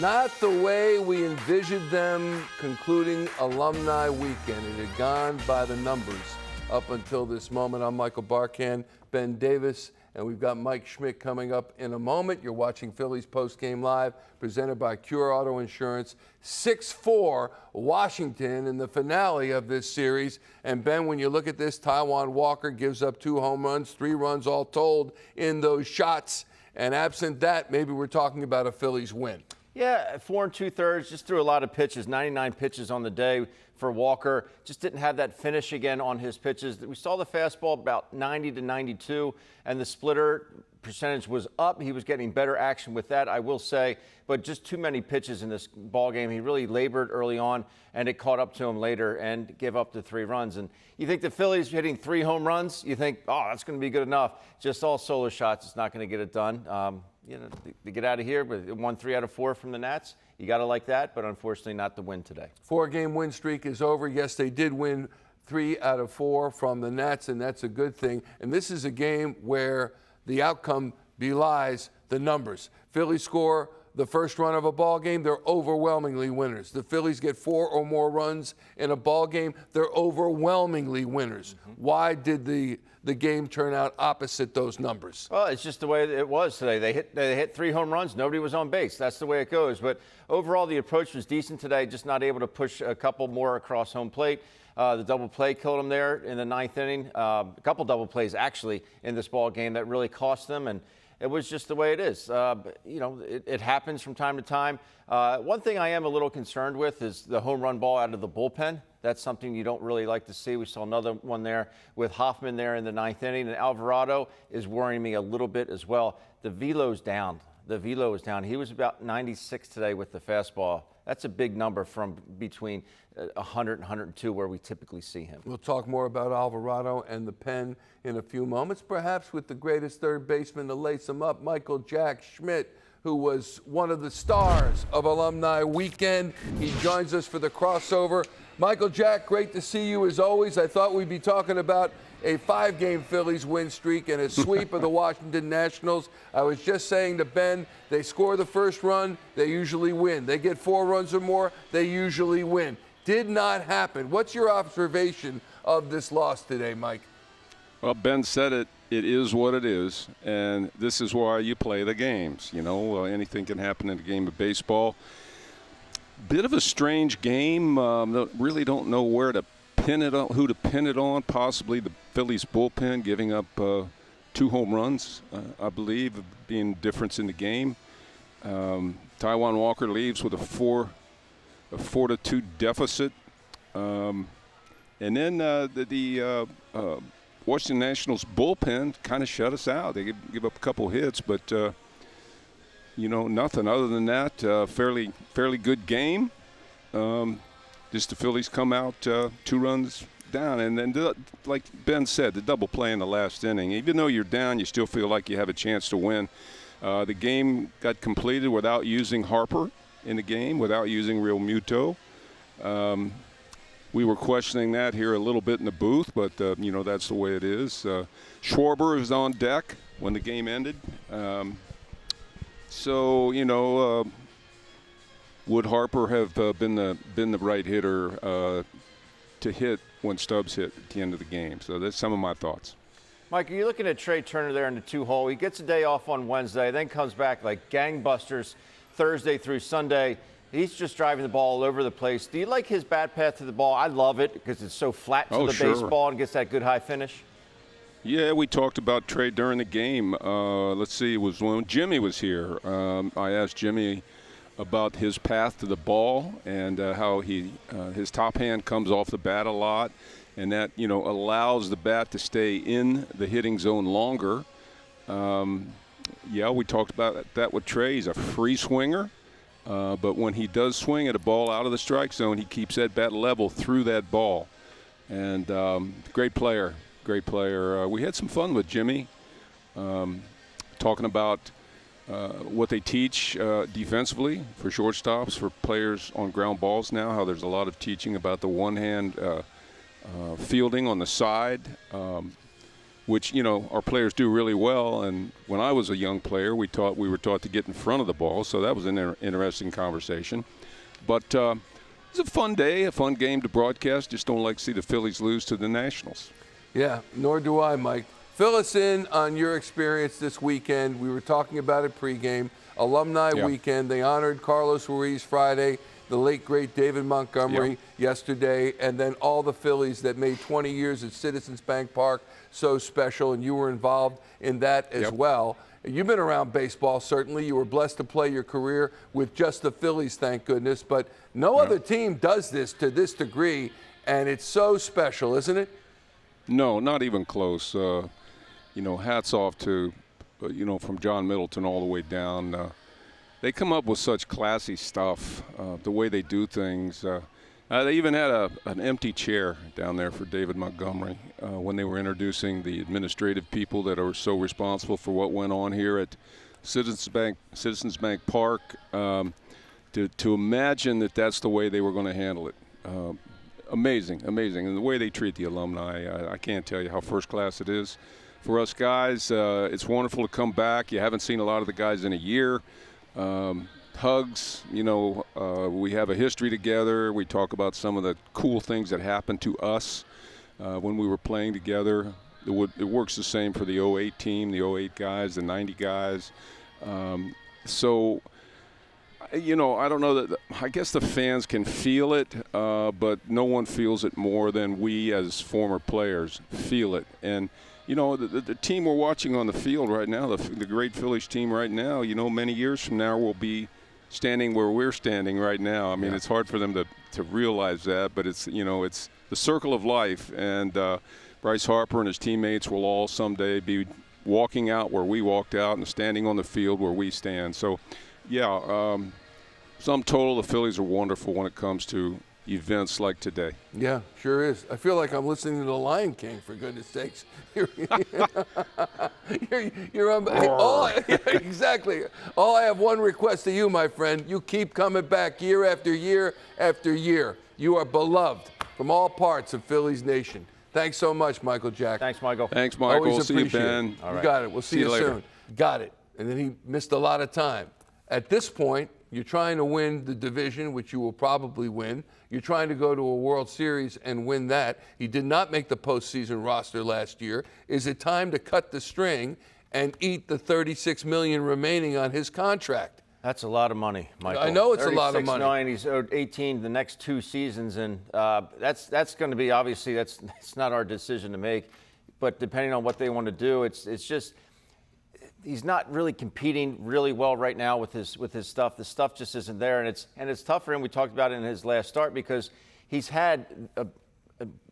not the way we envisioned them concluding alumni weekend. It had gone by the numbers up until this moment. I'm Michael Barkan, Ben Davis, and we've got Mike Schmidt coming up in a moment. You're watching Phillies Postgame Live, presented by Cure Auto Insurance. 6-4 Washington in the finale of this series. And Ben, when you look at this, Taijuan Walker gives up 2 home runs, 3 runs all told in those shots. And absent that, maybe we're talking about a Phillies win. Yeah, 4 2/3, just threw a lot of pitches, 99 pitches on the day for Walker. Just didn't have that finish again on his pitches. We saw the fastball about 90 to 92, and the splitter percentage was up. He was getting better action with that, I will say, but just too many pitches in this ball game. He really labored early on, and it caught up to him later and gave up the 3 runs. And you think the Phillies hitting 3 home runs, you think, oh, that's going to be good enough. Just all solo shots, it's not going to get it done. To get out of here with 1 3 out of 4 from the Nats, you got to like that, but unfortunately not the win today. 4-game win streak is over. Yes, they did win 3 out of 4 from the Nats, and that's a good thing. And this is a game where the outcome belies the numbers. Phillies score the first run of a ball game, they're overwhelmingly winners. The Phillies get 4 or more runs in a ball game, they're overwhelmingly winners. Why did the game turn out opposite those numbers? Well, it's just the way it was today. They hit 3 home runs. Nobody was on base. That's the way it goes. But overall, the approach was decent today, just not able to push a couple more across home plate. The double play killed them there in the 9th inning. A couple double plays, actually, in this ball game that really cost them. And it was just the way it is. It happens from time to time. One thing I am a little concerned with is the home run ball out of the bullpen. That's something you don't really like to see. We saw another one there with Hoffman there in the 9th inning. And Alvarado is worrying me a little bit as well. The velo's down. The velo is down. He was about 96 today with the fastball. That's a big number from between 100 and 102 where we typically see him. We'll talk more about Alvarado and the pen in a few moments, perhaps with the greatest third baseman to lace them up, Michael Jack Schmidt, who was one of the stars of Alumni Weekend. He joins us for the crossover. Michael Jack, great to see you as always. I thought we'd be talking about a 5-game Phillies win streak and a sweep of the Washington Nationals. I was just saying to Ben, they score the first run, they usually win. They get 4 runs or more, they usually win. Did not happen. What's your observation of this loss today, Mike? Well, Ben said it. It is what it is, and this is why you play the games. Anything can happen in a game of baseball. Bit of a strange game. Really don't know where to pin it on, who to pin it on. Possibly the Phillies bullpen giving up 2 home runs, I believe, being difference in the game. Taiwan Walker leaves with a 4-2 deficit, and then the Washington Nationals bullpen kind of shut us out. They give up a couple hits, but nothing other than that. Fairly good game. Just the Phillies come out 2 runs down, and then like Ben said, the double play in the last inning. Even though you're down, you still feel like you have a chance to win. The game got completed without using Harper in the game, without using Real Muto. We were questioning that here a little bit in the booth, but that's the way it is. Schwarber was on deck when the game ended. Would Harper have been the right hitter to hit when Stubbs hit at the end of the game? So that's some of my thoughts. Mike, are you looking at Trey Turner there in the 2-hole? He gets a day off on Wednesday, then comes back like gangbusters Thursday through Sunday. He's just driving the ball all over the place. Do you like his bat path to the ball? I love it because it's so flat to the baseball and gets that good high finish. Yeah, we talked about Trey during the game. Let's see, it was when Jimmy was here. I asked Jimmy about his path to the ball and how his top hand comes off the bat a lot, and that allows the bat to stay in the hitting zone longer. We talked about that with Trey. He's a free swinger. But when he does swing at a ball out of the strike zone, he keeps that bat level through that ball. And great player. We had some fun with Jimmy, talking about what they teach defensively for shortstops, for players on ground balls now, how there's a lot of teaching about the one-hand fielding on the side. which, you know, our players do really well. And when I was a young player, we were taught to get in front of the ball, so that was an interesting conversation. But it's a fun day, a fun game to broadcast. Just don't like to see the Phillies lose to the Nationals. Yeah, nor do I, Mike. Fill us in on your experience this weekend. We were talking about it pregame. Alumni weekend. They honored Carlos Ruiz Friday, the late, great David Montgomery yesterday, and then all the Phillies that made 20 years at Citizens Bank Park so special, and you were involved in that as well. You've been around baseball, certainly. You were blessed to play your career with just the Phillies, thank goodness. But no other team does this to this degree, and it's so special, isn't it? No, not even close. You know, hats off to, you know, from John Middleton all the way down. They come up with such classy stuff, the way they do things. They even had an empty chair down there for David Montgomery when they were introducing the administrative people that are so responsible for what went on here at Citizens Bank Park. To imagine that that's the way they were going to handle it. Amazing. And the way they treat the alumni, I can't tell you how first class it is. For us guys, it's wonderful to come back. You haven't seen a lot of the guys in a year. Hugs, you know, we have a history together. We talk about some of the cool things that happened to us when we were playing together. It works the same for the 08 team, the 08 guys, the 90 guys. So, you know, I don't know that I guess the fans can feel it, but no one feels it more than we as former players feel it. And you know, the team we're watching on the field right now, the great Phillies team right now, you know, many years from now will be standing where we're standing right now. I mean, it's hard for them to realize that, but it's, you know, it's the circle of life. And Bryce Harper and his teammates will all someday be walking out where we walked out and standing on the field where we stand. So, yeah, sum total, the Phillies are wonderful when it comes to events like today. Yeah, sure is. I feel like I'm listening to The Lion King, for goodness sakes. Exactly. All I have one request to you, my friend. You keep coming back year after year after year. You are beloved from all parts of Phillies Nation. Thanks so much, Michael Jack. Thanks, Michael. Thanks, Michael. Always See you, appreciate Ben. it. You got it. We'll see you later. soon. Got it. And then he missed a lot of time. At this point, you're trying to win the division, which you will probably win. You're trying to go to a World Series and win that. He did not make the postseason roster last year. Is it time to cut the string and eat the $36 million remaining on his contract? That's a lot of money, Michael. I know it's a lot of money. $36 million. He's owed 18 the next 2 seasons, and that's going to be, obviously, that's not our decision to make. But depending on what they want to do, it's just he's not really competing really well right now with his stuff. The stuff just isn't there, and it's tough for him. We talked about it in his last start because he's had a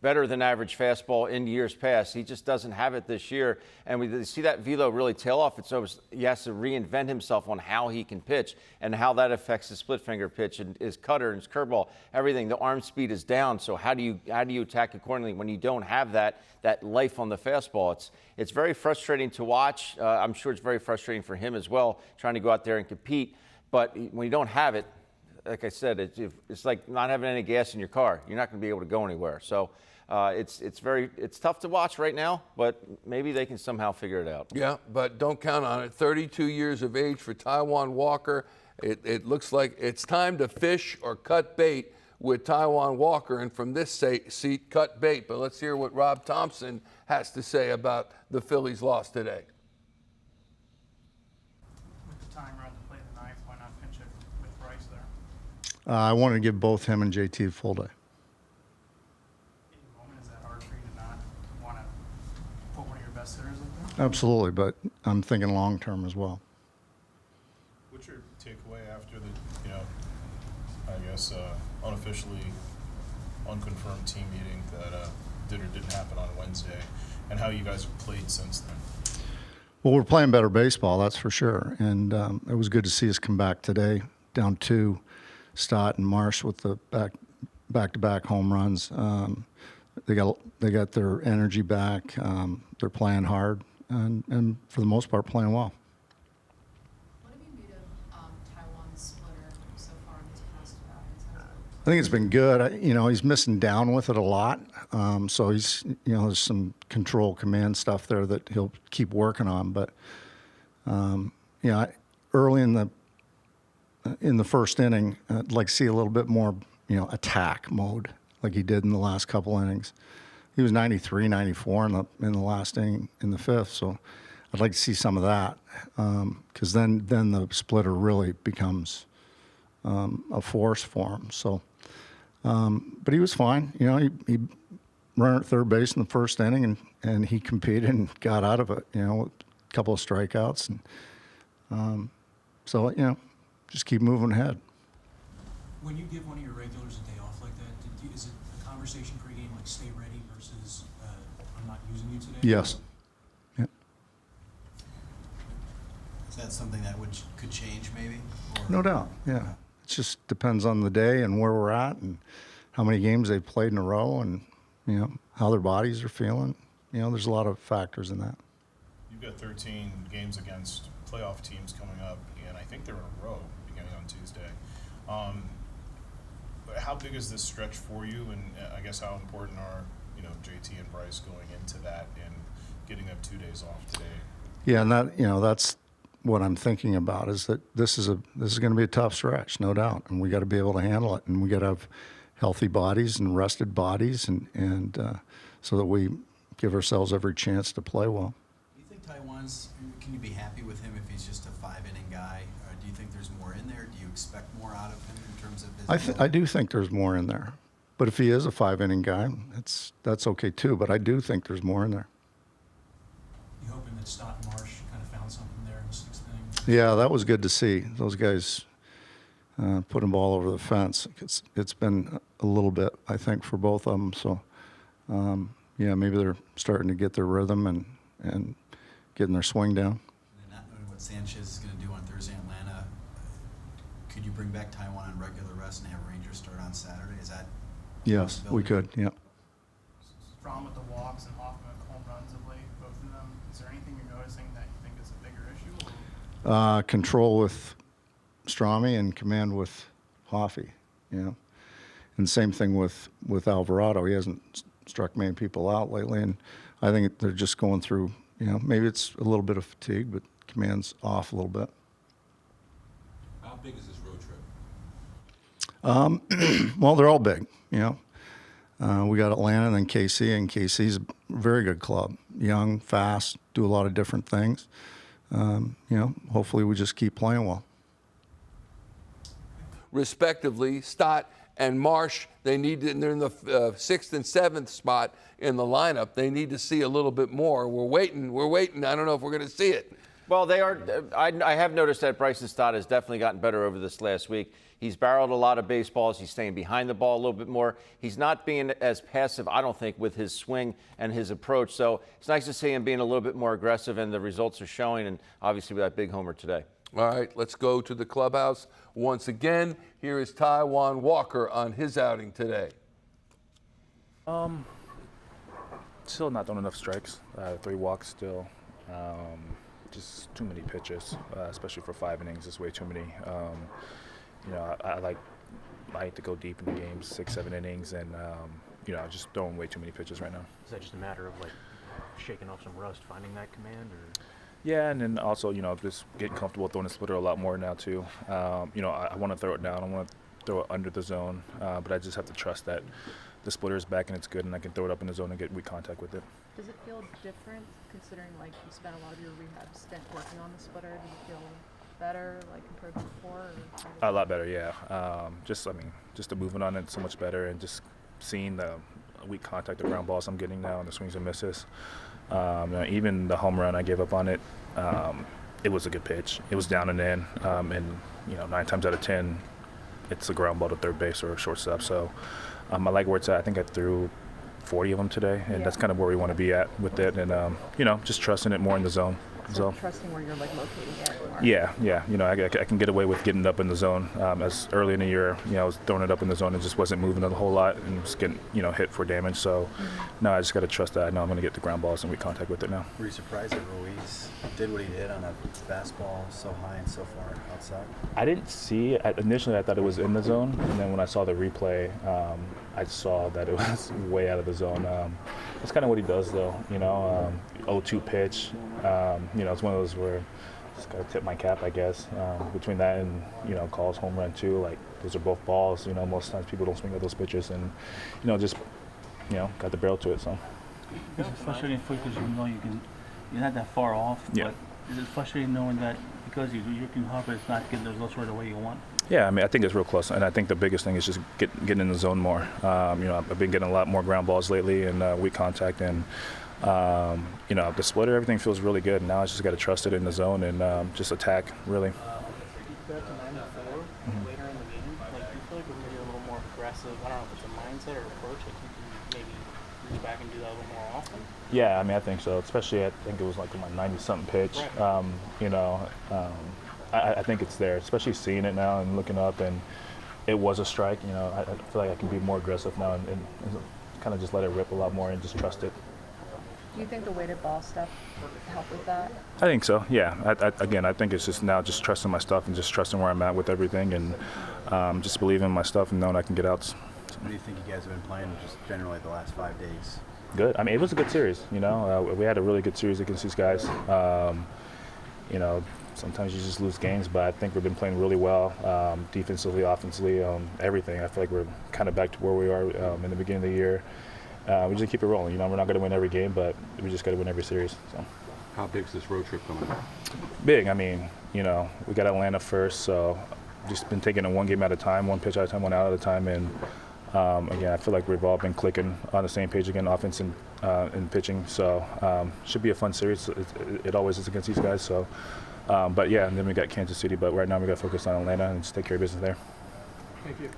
better than average fastball in years past. He just doesn't have it this year, and we see that velo really tail off. It's almost he has to reinvent himself on how he can pitch and how that affects his split finger pitch and his cutter and his curveball. Everything. The arm speed is down. So how do you attack accordingly when you don't have that life on the fastball? It's very frustrating to watch. I'm sure it's very frustrating for him as well, trying to go out there and compete. But when you don't have it, like I said, it's like not having any gas in your car. You're not going to be able to go anywhere. So it's tough to watch right now, but maybe they can somehow figure it out. Yeah, but don't count on it. 32 years of age for Taijuan Walker. It looks like it's time to fish or cut bait with Taijuan Walker, and from this seat, cut bait. But let's hear what Rob Thompson has to say about the Phillies' loss today. With the timer on the play of the ninth, why not pinch it with Bryce there? I wanted to give both him and JT a full day. In the moment, is that hard for you to not want to put one of your best hitters up there? Absolutely, but I'm thinking long term as well. What's your takeaway after the, I guess, unofficially unconfirmed team meeting that did or didn't happen on Wednesday, and how you guys have played since then? Well, we're playing better baseball, that's for sure. And it was good to see us come back today, down 2, Stott and Marsh with the back-to-back home runs. They got their energy back. They're playing hard, and for the most part, playing well. What have you made of Taiwan's splitter so far in this past think it's been good. He's missing down with it a lot. So he's, there's some control command stuff there that he'll keep working on. But, early in the first inning, I'd like to see a little bit more, attack mode like he did in the last couple innings. He was 93, 94 in the last inning in the fifth. So I'd like to see some of that because then the splitter really becomes a force for him. So, but he was fine. He ran at third base in the first inning and he competed and got out of it. A couple of strikeouts and so just keep moving ahead. When you give one of your regulars a day off like that, is it a conversation pregame like stay ready versus I'm not using you today? Yes. Yeah. Is that something that could change maybe? Or? No doubt. Yeah. It just depends on the day and where we're at and how many games they've played in a row and how their bodies are feeling. There's a lot of factors in that. You've got 13 games against playoff teams coming up, and I think they're in a row beginning on Tuesday. How big is this stretch for you, and I guess how important are JT and Bryce going into that and getting up 2 days off today? Yeah, and that's what I'm thinking about is that this is going to be a tough stretch, no doubt, and we got to be able to handle it, and we got to have healthy bodies and rested bodies, and so that we give ourselves every chance to play well. Do you think can you be happy with him if he's just a 5-inning guy? Or do you think there's more in there? Do you expect more out of him in terms of his I do think there's more in there. But if he is a 5-inning guy, that's okay too. But I do think there's more in there. You hoping that Stott and Marsh kind of found something there in the sixth inning? Yeah, that was good to see. Those guys put a ball over the fence. It's been a little bit, I think, for both of them. So, maybe they're starting to get their rhythm and getting their swing down. And not knowing what Sanchez is going to do on Thursday in Atlanta, could you bring back Taiwan on regular rest and have Rangers start on Saturday? Is that Yes, we could. Yeah. Strom with the walks and Hoffman with home runs of late, both of them. Is there anything you're noticing that you think is a bigger issue? Or? Control with Stromy and command with Hoffy, And same thing with Alvarado. He hasn't struck many people out lately, and I think they're just going through, maybe it's a little bit of fatigue, but command's off a little bit. How big is this road trip? Well, they're all big, We got Atlanta and then KC, and KC's a very good club. Young, fast, do a lot of different things. Hopefully we just keep playing well. Respectively, Stott and Marsh, they're in the 6th and 7th spot in the lineup. They need to see a little bit more. We're waiting. I don't know if we're going to see it. Well, they are. I have noticed that Bryson Stott has definitely gotten better over this last week. He's barreled a lot of baseballs. He's staying behind the ball a little bit more. He's not being as passive, I don't think, with his swing and his approach. So it's nice to see him being a little bit more aggressive, and the results are showing, and obviously with that big homer today. All right, let's go to the clubhouse once again. Here is Taijuan Walker on his outing today. Still not throwing enough strikes. 3 walks still. Just too many pitches, especially for 5 innings. Just way too many. I like to go deep in the games, 6-7 innings, and just throwing way too many pitches right now. Is that just a matter of shaking off some rust, finding that command, or? Yeah, and then also just getting comfortable throwing the splitter a lot more now too. I want to throw it down. I want to throw it under the zone, but I just have to trust that the splitter is back and it's good, and I can throw it up in the zone and get weak contact with it. Does it feel different considering you spent a lot of your rehab stint working on the splitter? Does it feel better compared to before? Or? A lot better, yeah. Just the movement on it so much better, and just seeing the weak contact, the ground balls I'm getting now, and the swings and misses. Even the home run I gave up on it, it was a good pitch. It was down and in, and 9 times out of 10, it's a ground ball to third base or a shortstop. So I like where it's at. I think I threw 40 of them today, and that's kind of where we want to be at with it, and just trusting it more in the zone. So trusting where you're like locating it. More. Yeah. You know, I can get away with getting it up in the zone. As early in the year, you know, I was throwing it up in the zone and just wasn't moving it a whole lot and just getting, you know, hit for damage. So, no, I just got to trust that. I know I'm going to get the ground balls and weak contact with it now. Were you surprised that Ruiz did what he did on a fastball so high and so far outside? I didn't see it. Initially, I thought it was in the zone. And then when I saw the replay, I saw that it was way out of the zone. That's kind of what he does, though. You know, 0-2 pitch. You know, it's one of those where just got to tip my cap, I guess. Between that and, you know, calls home run too. Like, those are both balls. You know, most times people don't swing at those pitches. And, you know, just, you know, got the barrel to it. So. It's frustrating for you because you know you're not that far off. Yeah. But is it frustrating knowing that because you're working hard, but it's not getting the results right the way you want? Yeah, I mean, I think it's real close, and I think the biggest thing is just getting in the zone more. You know, I've been getting a lot more ground balls lately and weak contact, and you know, the splitter, everything feels really good. Now I just got to trust it in the zone and just attack, really. Back to 94 later in the game, like, do you feel like we're maybe a little more aggressive? I don't know if it's a mindset or approach. Like, you can maybe reach back and do that a little more often. Yeah, I mean, I think so. Especially, I think it was like my 90-something pitch. Right. You know. I think it's there, especially seeing it now and looking up, and it was a strike. You know, I feel like I can be more aggressive now and kind of just let it rip a lot more and just trust it. Do you think the weighted ball stuff helped with that? I think so, yeah. Again, I think it's just now just trusting my stuff and just trusting where I'm at with everything and just believing in my stuff and knowing I can get outs. What do you think you guys have been playing just generally the last 5 days? Good. I mean, it was a good series, you know. We had a really good series against these guys. You know, sometimes you just lose games, but I think we've been playing really well, defensively, offensively, everything. I feel like we're kind of back to where we are in the beginning of the year. We just keep it rolling. You know, we're not going to win every game, but we just got to win every series. So. How big is this road trip coming up? Big. I mean, you know, we got Atlanta first, so just been taking it one game at a time, one pitch at a time, one out at a time, and again, I feel like we've all been clicking on the same page again, offense and pitching. So should be a fun series. It always is against these guys. So, but yeah, and then we got Kansas City. But right now we got to focus on Atlanta and just take care of business there. Thank you.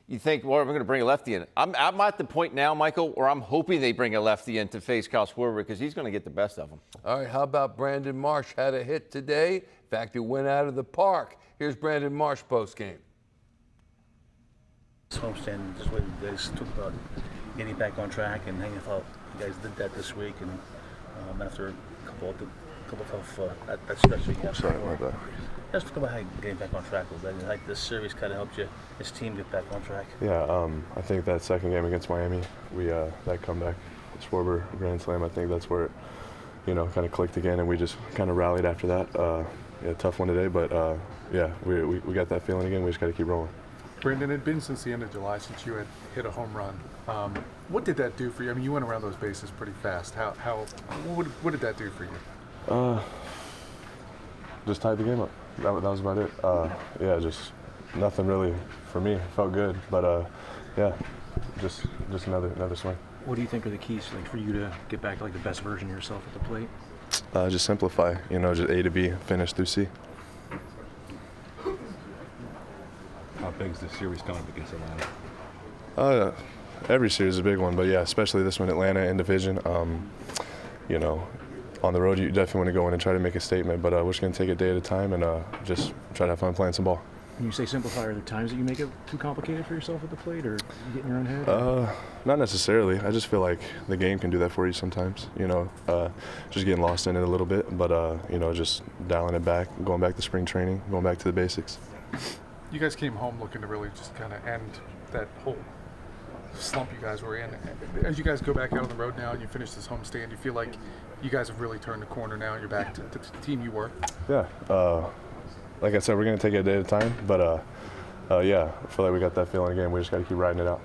You think, well, we're going to bring a lefty in. I'm at the point now, Michael, where I'm hoping they bring a lefty in to face Kyle Schwarber because he's going to get the best of them. All right, how about Brandon Marsh had a hit today? In fact, it went out of the park. Here's Brandon Marsh postgame. Homestand, just what you guys talked about getting back on track, and I thought you guys did that this week, and after a couple tough that stretch that you have. Sorry about that. Let's talk about how getting back on track was. Like this series kind of helped you, this team get back on track. Yeah, I think that second game against Miami, we that comeback, Schwarber grand slam. I think that's where it, you know, kind of clicked again, and we just kind of rallied after that. Yeah, tough one today, but yeah, we got that feeling again. We just got to keep rolling. Brandon, it had been since the end of July since you had hit a home run. What did that do for you? I mean, you went around those bases pretty fast. What did that do for you? Just tied the game up. That was about it. Yeah, just nothing really for me. Felt good, but yeah, just another swing. What do you think are the keys for you to get back to the best version of yourself at the plate? Just simplify. You know, just A to B, finish through C. How big is this series coming up against Atlanta? Every series is a big one, but yeah, especially this one, Atlanta in division. You know, on the road, you definitely want to go in and try to make a statement, but we're just going to take it day at a time and just try to have fun playing some ball. When you say simplify, are there times that you make it too complicated for yourself at the plate, or you get in your own head? Not necessarily. I just feel like the game can do that for you sometimes. You know, just getting lost in it a little bit, but you know, just dialing it back, going back to spring training, going back to the basics. You guys came home looking to really just kind of end that whole slump you guys were in. As you guys go back out on the road now and you finish this homestand, you feel like you guys have really turned the corner now and you're back to the team you were? Yeah. Like I said, we're going to take it a day at a time, but yeah, I feel like we got that feeling again. We just got to keep riding it out.